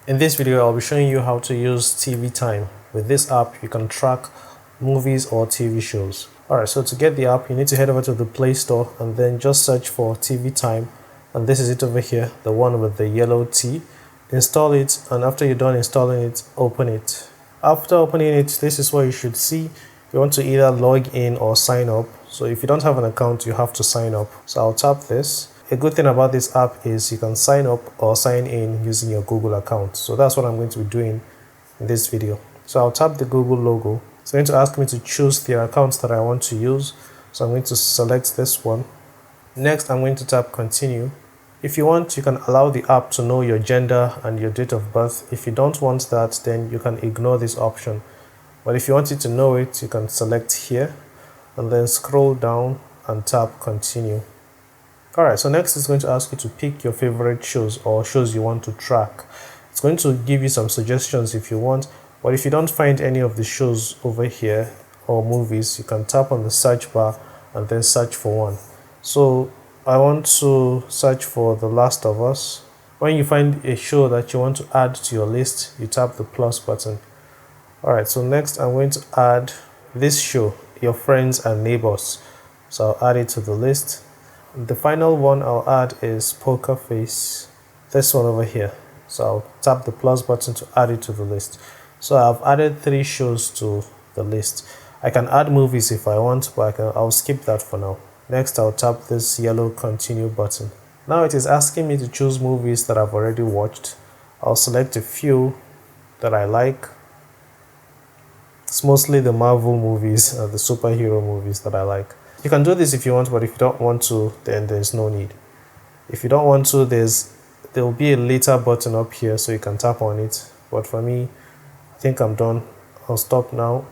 In this video, I'll be showing you how to use TV Time. With this app, you can track movies or TV shows. Alright, so to get the app, you need to head over to the Play Store and then just search for TV Time. And this is it over here, the one with the yellow T. Install it, and after you're done installing it, open it. After opening it, this is what you should see. You want to either log in or sign up. So if you don't have an account, you have to sign up. So I'll tap this. A good thing about this app is you can sign up or sign in using your Google account. So that's what I'm going to be doing in this video. So I'll tap the Google logo. It's going to ask me to choose the accounts that I want to use. So I'm going to select this one. Next, I'm going to tap continue. If you want, you can allow the app to know your gender and your date of birth. If you don't want that, then you can ignore this option. But if you want it to know it, you can select here and then scroll down and tap continue. Alright, so next it's going to ask you to pick your favorite shows or shows you want to track. It's going to give you some suggestions if you want, but if you don't find any of the shows over here or movies, you can tap on the search bar and then search for one. So I want to search for The Last of Us. When you find a show that you want to add to your list, you tap the plus button. Alright, so next I'm going to add this show, Your Friends and Neighbors. So I'll add it to the list. The final one I'll add is Poker Face, this one over here. So I'll tap the plus button to add it to the list. So I've added 3 shows to the list. I can add movies if I want, but I'll skip that for now. Next, I'll tap this yellow continue button. Now it is asking me to choose movies that I've already watched. I'll select a few that I like. It's mostly the Marvel movies, the superhero movies that I like. You can do this if you want, but if you don't want to, then there's no need. If you don't want to, there will be a later button up here, so you can tap on it. But for me, I think I'm done. I'll stop now.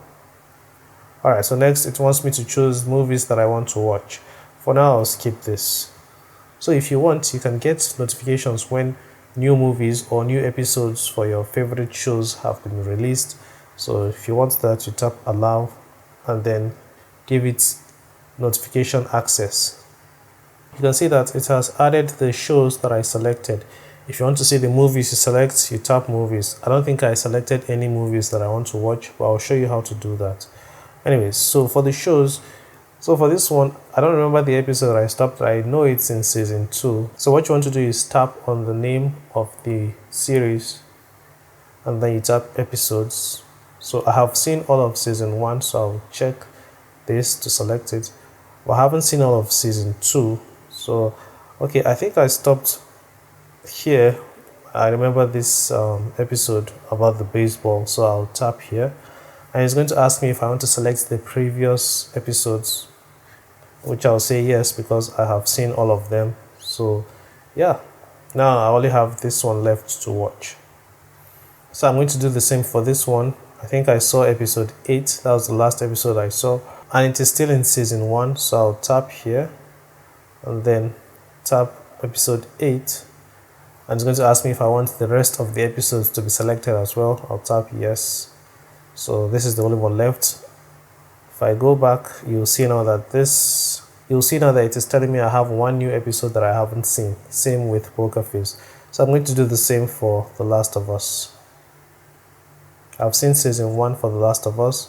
Alright, so next it wants me to choose movies that I want to watch. For now, I'll skip this. So if you want, you can get notifications when new movies or new episodes for your favorite shows have been released. So if you want that, you tap allow and then give it notification access. You can see that it has added the shows that I selected. If you want to see the movies you select, you tap movies. I don't think I selected any movies that I want to watch, but I'll show you how to do that. Anyways, so for the shows, so for this one, I don't remember the episode I stopped. I know it's in season 2. So what you want to do is tap on the name of the series and then you tap episodes. So I have seen all of season 1, so I'll check this to select it. But I haven't seen all of season 2. So, okay, I think I stopped here. I remember this episode about the baseball, so I'll tap here. And it's going to ask me if I want to select the previous episodes, which I'll say yes because I have seen all of them. So, yeah, now I only have this one left to watch. So I'm going to do the same for this one. I think I saw episode 8. That was the last episode I saw. And it is still in season 1. So I'll tap here. And then tap episode 8. And it's going to ask me if I want the rest of the episodes to be selected as well. I'll tap yes. So this is the only one left. If I go back, you'll see now that it is telling me I have one new episode that I haven't seen. Same with Poker Face. So I'm going to do the same for The Last of Us. I've seen season 1 for The Last of Us.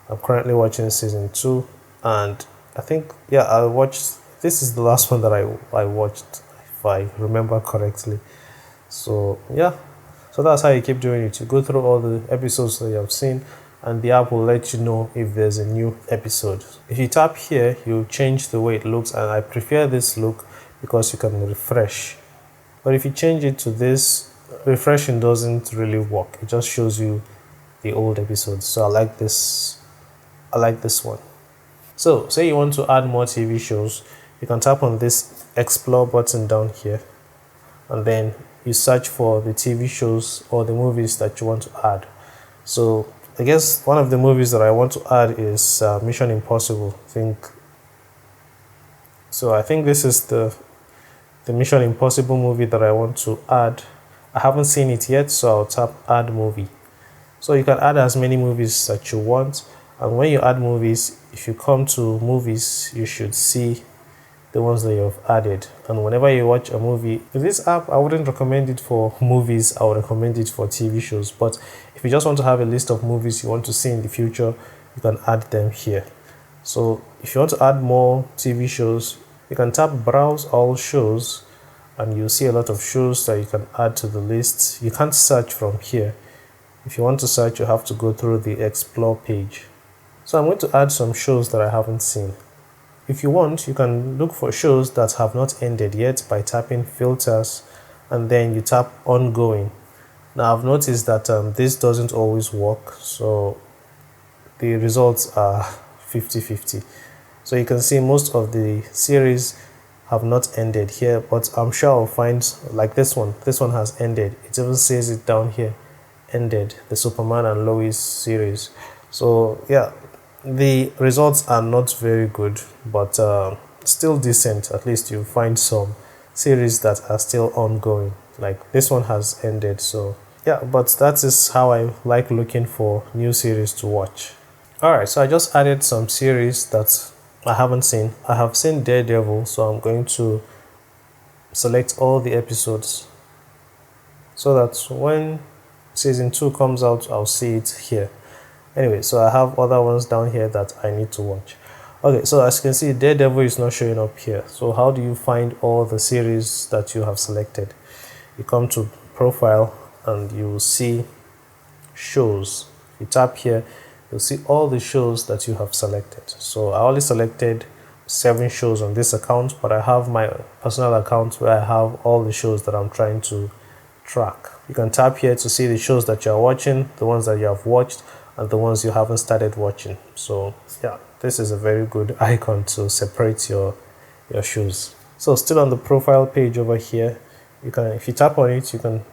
I'm currently watching season 2, and I think, yeah, this is the last one that I watched, if I remember correctly. So, yeah, so that's how you keep doing it. You go through all the episodes that you have seen, and the app will let you know if there's a new episode. If you tap here, you'll change the way it looks, and I prefer this look because you can refresh. But if you change it to this, refreshing doesn't really work. It just shows you the old episodes. So I like this one. So say you want to add more TV shows, you can tap on this explore button down here and then you search for the TV shows or the movies that you want to add. So I guess one of the movies that I want to add is Mission Impossible. I think this is the Mission Impossible movie that I want to add. I haven't seen it yet, so I'll tap add movie. So you can add as many movies that you want, and when you add movies, if you come to movies, you should see the ones that you've added. And whenever you watch a movie, with this app, I wouldn't recommend it for movies, I would recommend it for TV shows. But if you just want to have a list of movies you want to see in the future, you can add them here. So if you want to add more TV shows, you can tap browse all shows, and you'll see a lot of shows that you can add to the list. You can't search from here. If you want to search, you have to go through the explore page. So I'm going to add some shows that I haven't seen. If you want, you can look for shows that have not ended yet by tapping filters, and then you tap ongoing. Now I've noticed that this doesn't always work, so the results are 50-50. So you can see most of the series have not ended here, but I'm sure I'll find, like this one has ended. It even says it down here, ended, the Superman and Lois series. So yeah, the results are not very good, but still decent. At least you find some series that are still ongoing, like this one has ended. So yeah, but that is how I like looking for new series to watch. Alright, so I just added some series that I haven't seen. I have seen Daredevil, so I'm going to select all the episodes so that when season 2 comes out, I'll see it here. Anyway, so I have other ones down here that I need to watch. Okay, so as you can see, Daredevil is not showing up here. So how do you find all the series that you have selected? You come to profile and you will see shows. You tap here, you'll see all the shows that you have selected. So I only selected 7 shows on this account, but I have my personal account where I have all the shows that I'm trying to track. You can tap here to see the shows that you're watching, the ones that you have watched, and the ones you haven't started watching. So yeah, this is a very good icon to separate your shows. So still on the profile page over here, you can, if you tap on it, you can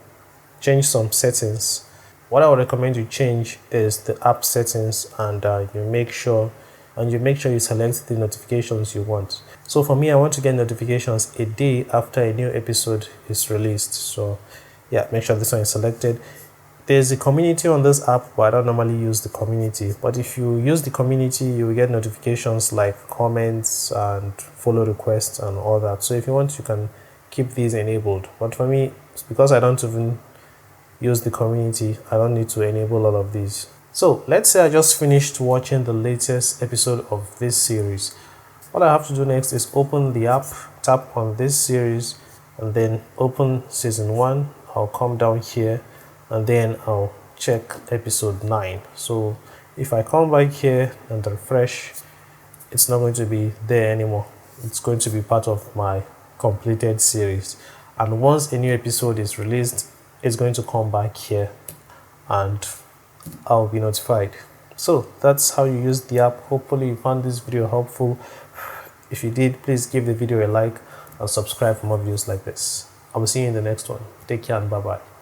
change some settings. What I would recommend you change is the app settings, and you make sure you select the notifications you want. So for me, I want to get notifications a day after a new episode is released. So yeah, make sure this one is selected. There's a community on this app, but I don't normally use the community. But if you use the community, you will get notifications like comments and follow requests and all that. So if you want, you can keep these enabled. But for me, because I don't even use the community, I don't need to enable all of these. So let's say I just finished watching the latest episode of this series. What I have to do next is open the app, tap on this series, and then open season 1. I'll come down here and then I'll check episode 9. So if I come back here and refresh, it's not going to be there anymore. It's going to be part of my completed series, and once a new episode is released, it's going to come back here and I'll be notified. So that's how you use the app. Hopefully you found this video helpful. If you did, please give the video a like and subscribe for more videos like this. I will see you in the next one. Take care and bye bye.